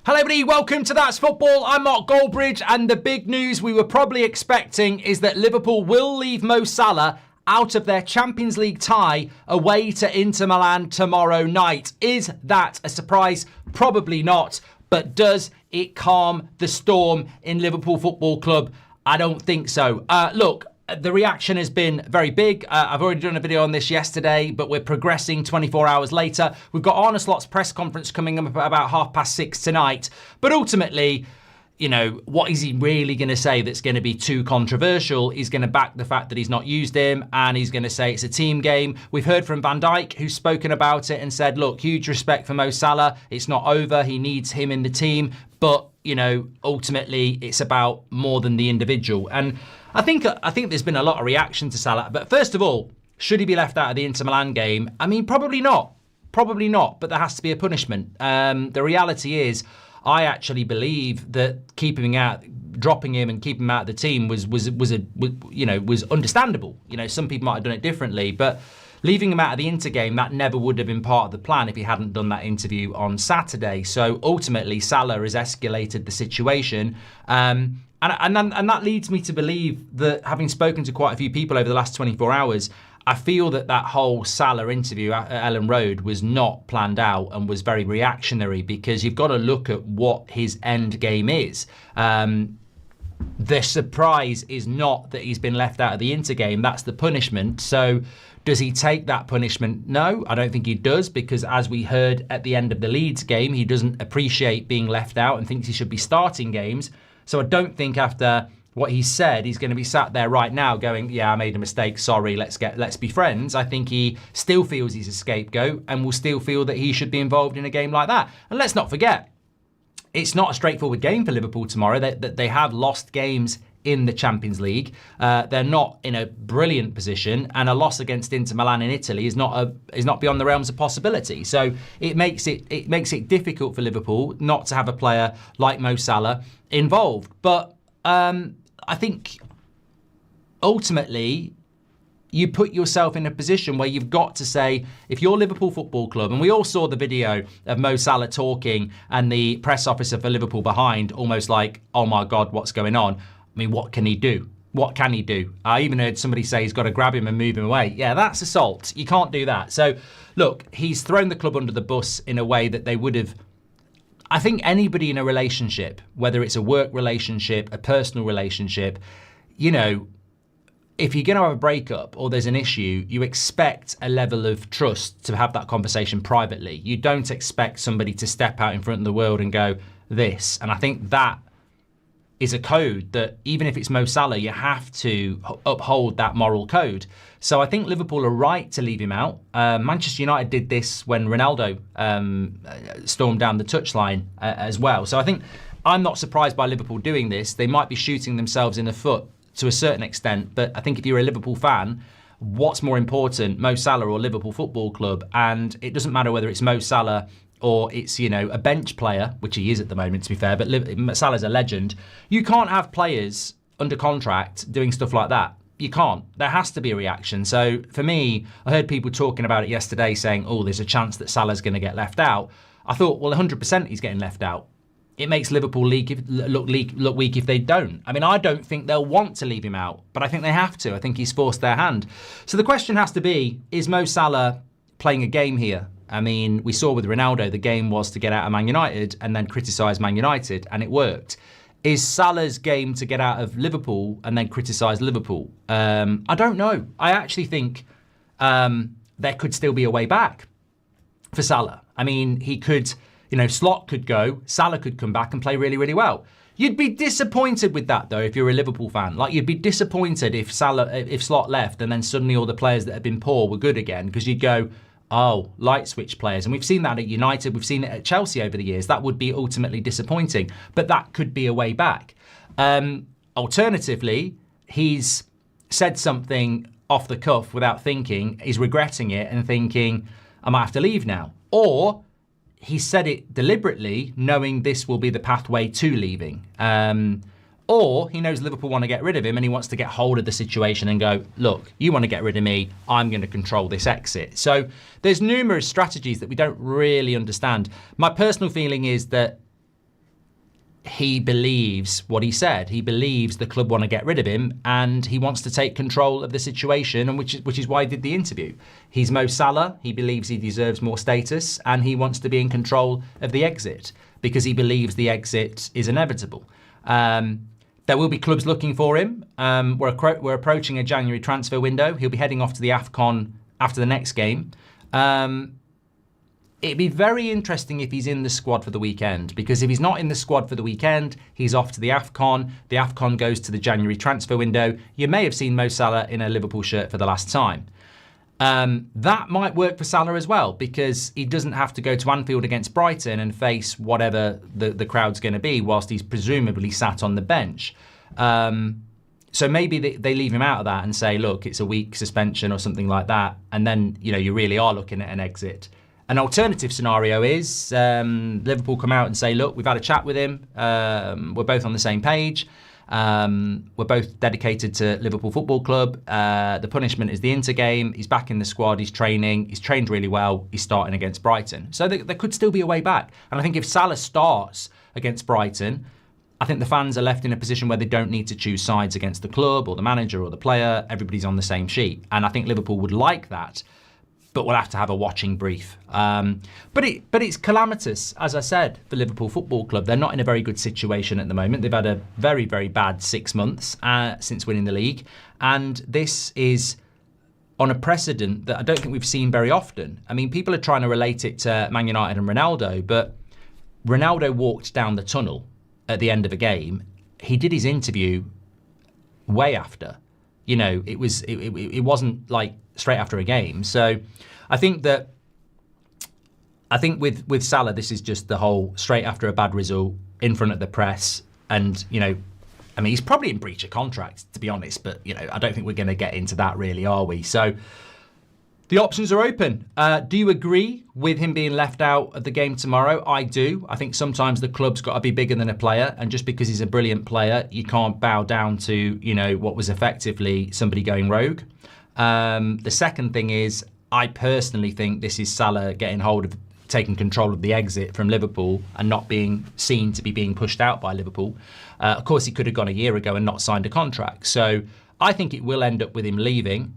Hello everybody, welcome to That's Football. I'm Mark Goldbridge, and the big news we were probably expecting is that Liverpool will leave Mo Salah out of their Champions League tie away to Inter Milan tomorrow night. Is that a surprise? Probably not. But does it calm the storm in Liverpool Football Club? I don't think so. Look, the reaction has been very big. I've already done a video on this yesterday, but we're progressing 24 hours later. We've got Arne Slot's press conference coming up about 6:30 tonight. But ultimately, you know, what is he really going to say that's going to be too controversial? He's going to back the fact that he's not used him, and he's going to say it's a team game. We've heard from Van Dijk, who's spoken about it and said, look, huge respect for Mo Salah. It's not over. He needs him in the team. But, you know, ultimately, it's about more than the individual. And I think there's been a lot of reaction to Salah. But first of all, should he be left out of the Inter Milan game? I mean, probably not. Probably not. But there has to be a punishment. The reality is, I actually believe that dropping him and keeping him out of the team was understandable. You know, some people might have done it differently, but leaving him out of the Inter game, that never would have been part of the plan if he hadn't done that interview on Saturday. So ultimately, Salah has escalated the situation. And that leads me to believe that, having spoken to quite a few people over the last 24 hours, I feel that whole Salah interview at Ellen Road was not planned out and was very reactionary, because you've got to look at what his end game is. The surprise is not that he's been left out of the Inter game. That's the punishment. So does he take that punishment? No, I don't think he does, because as we heard at the end of the Leeds game, he doesn't appreciate being left out and thinks he should be starting games. So I don't think after what he said, he's going to be sat there right now going, yeah, I made a mistake, sorry, let's be friends. I think he still feels he's a scapegoat and will still feel that he should be involved in a game like that. And let's not forget, it's not a straightforward game for Liverpool tomorrow. They have lost games in the Champions League. They're not in a brilliant position, and a loss against Inter Milan in Italy is not beyond the realms of possibility. So it makes it difficult for Liverpool not to have a player like Mo Salah involved. But I think ultimately you put yourself in a position where you've got to say, if you're Liverpool Football Club, and we all saw the video of Mo Salah talking and the press officer for Liverpool behind, almost like, oh my God, what's going on? I mean, what can he do? What can he do? I even heard somebody say he's got to grab him and move him away. Yeah, that's assault. You can't do that. So look, he's thrown the club under the bus in a way that they would have. I think anybody in a relationship, whether it's a work relationship, a personal relationship, you know, if you're going to have a breakup or there's an issue, you expect a level of trust to have that conversation privately. You don't expect somebody to step out in front of the world and go, this. And I think that is a code that, even if it's Mo Salah, you have to uphold that moral code. So I think Liverpool are right to leave him out. Manchester United did this when Ronaldo stormed down the touchline as well. So I think I'm not surprised by Liverpool doing this. They might be shooting themselves in the foot to a certain extent, but I think if you're a Liverpool fan, what's more important, Mo Salah or Liverpool Football Club? And it doesn't matter whether it's Mo Salah or it's, you know, a bench player, which he is at the moment, to be fair, but Salah's a legend. You can't have players under contract doing stuff like that. You can't. There has to be a reaction. So for me, I heard people talking about it yesterday saying, oh, there's a chance that Salah's going to get left out. I thought, well, 100% he's getting left out. It makes Liverpool look weak if they don't. I mean, I don't think they'll want to leave him out, but I think they have to. I think he's forced their hand. So the question has to be, is Mo Salah playing a game here? I mean, we saw with Ronaldo, the game was to get out of Man United and then criticise Man United, and it worked. Is Salah's game to get out of Liverpool and then criticise Liverpool? I don't know. I actually think there could still be a way back for Salah. I mean, he could, you know, Slot could go, Salah could come back and play really, really well. You'd be disappointed with that, though, if you're a Liverpool fan. Like, you'd be disappointed if Slot left and then suddenly all the players that had been poor were good again, because you'd go, oh, light switch players. And we've seen that at United. We've seen it at Chelsea over the years. That would be ultimately disappointing. But that could be a way back. Alternatively, he's said something off the cuff without thinking, is regretting it and thinking, I might have to leave now. Or he said it deliberately, knowing this will be the pathway to leaving. Or he knows Liverpool want to get rid of him and he wants to get hold of the situation and go, look, you want to get rid of me, I'm going to control this exit. So there's numerous strategies that we don't really understand. My personal feeling is that he believes what he said. He believes the club want to get rid of him, and he wants to take control of the situation, and which is why he did the interview. He's Mo Salah. He believes he deserves more status, and he wants to be in control of the exit because he believes the exit is inevitable. There will be clubs looking for him. We're approaching a January transfer window. He'll be heading off to the AFCON after the next game. It'd be very interesting if he's in the squad for the weekend, because if he's not in the squad for the weekend, he's off to the AFCON. The AFCON goes to the January transfer window. You may have seen Mo Salah in a Liverpool shirt for the last time. That might work for Salah as well, because he doesn't have to go to Anfield against Brighton and face whatever the crowd's going to be whilst he's presumably sat on the bench. So maybe they leave him out of that and say, look, it's a week suspension or something like that. And then, you really are looking at an exit. An alternative scenario is Liverpool come out and say, look, we've had a chat with him. We're both on the same page. We're both dedicated to Liverpool Football Club. The punishment is the Inter game. He's back in the squad. He's training. He's trained really well. He's starting against Brighton. So there could still be a way back. And I think if Salah starts against Brighton, I think the fans are left in a position where they don't need to choose sides against the club or the manager or the player. Everybody's on the same sheet. And I think Liverpool would like that, but we'll have to have a watching brief. But it's calamitous, as I said, for Liverpool Football Club. They're not in a very good situation at the moment. They've had a very, very bad 6 months since winning the league. And this is on a precedent that I don't think we've seen very often. I mean, people are trying to relate it to Man United and Ronaldo, but Ronaldo walked down the tunnel at the end of a game. He did his interview way after. It wasn't like straight after a game. So I think with Salah, this is just the whole straight after a bad result in front of the press. And, he's probably in breach of contract, to be honest. But, I don't think we're going to get into that really, are we? So the options are open. Do you agree with him being left out of the game tomorrow? I do. I think sometimes the club's got to be bigger than a player. And just because he's a brilliant player, you can't bow down to, what was effectively somebody going rogue. The second thing is, I personally think this is Salah getting hold of taking control of the exit from Liverpool and not being seen to be being pushed out by Liverpool. Of course, he could have gone a year ago and not signed a contract. So I think it will end up with him leaving.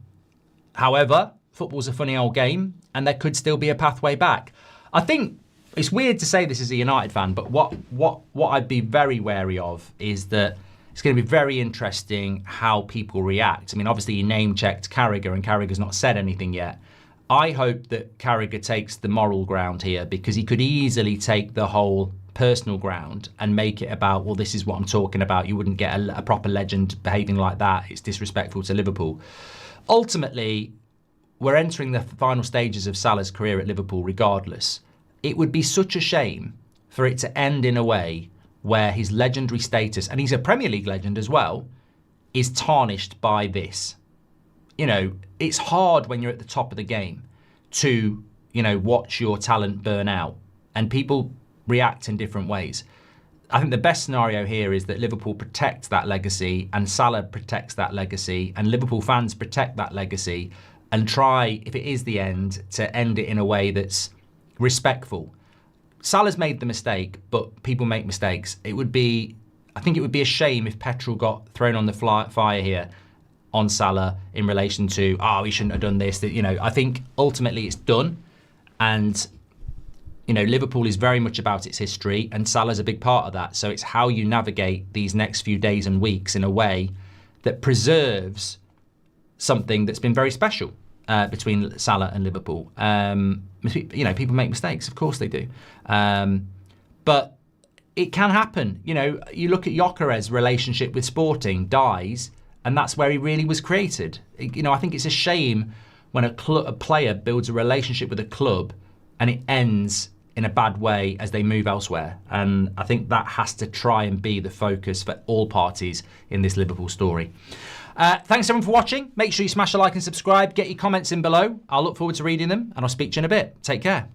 However, football's a funny old game, and there could still be a pathway back. I think it's weird to say this as a United fan, but what I'd be very wary of is that it's going to be very interesting how people react. I mean, obviously, he name-checked Carragher, and Carragher's not said anything yet. I hope that Carragher takes the moral ground here, because he could easily take the whole personal ground and make it about, well, this is what I'm talking about. You wouldn't get a proper legend behaving like that. It's disrespectful to Liverpool. Ultimately, we're entering the final stages of Salah's career at Liverpool regardless. It would be such a shame for it to end in a way where his legendary status, and he's a Premier League legend as well, is tarnished by this. It's hard when you're at the top of the game to, watch your talent burn out, and people react in different ways. I think the best scenario here is that Liverpool protects that legacy, and Salah protects that legacy, and Liverpool fans protect that legacy, and try, if it is the end, to end it in a way that's respectful. Salah's made the mistake, but people make mistakes. I think it would be a shame if petrol got thrown on the fire here on Salah in relation to, he shouldn't have done this. I think ultimately it's done. And, Liverpool is very much about its history, and Salah's a big part of that. So it's how you navigate these next few days and weeks in a way that preserves something that's been very special between Salah and Liverpool. People make mistakes, of course they do. But it can happen. You look at Gyökeres's relationship with Sporting, dies, and that's where he really was created. I think it's a shame when a player builds a relationship with a club and it ends in a bad way as they move elsewhere. And I think that has to try and be the focus for all parties in this Liverpool story. Thanks everyone for watching. Make sure you smash a like and subscribe. Get your comments in below. I'll look forward to reading them, and I'll speak to you in a bit. Take care.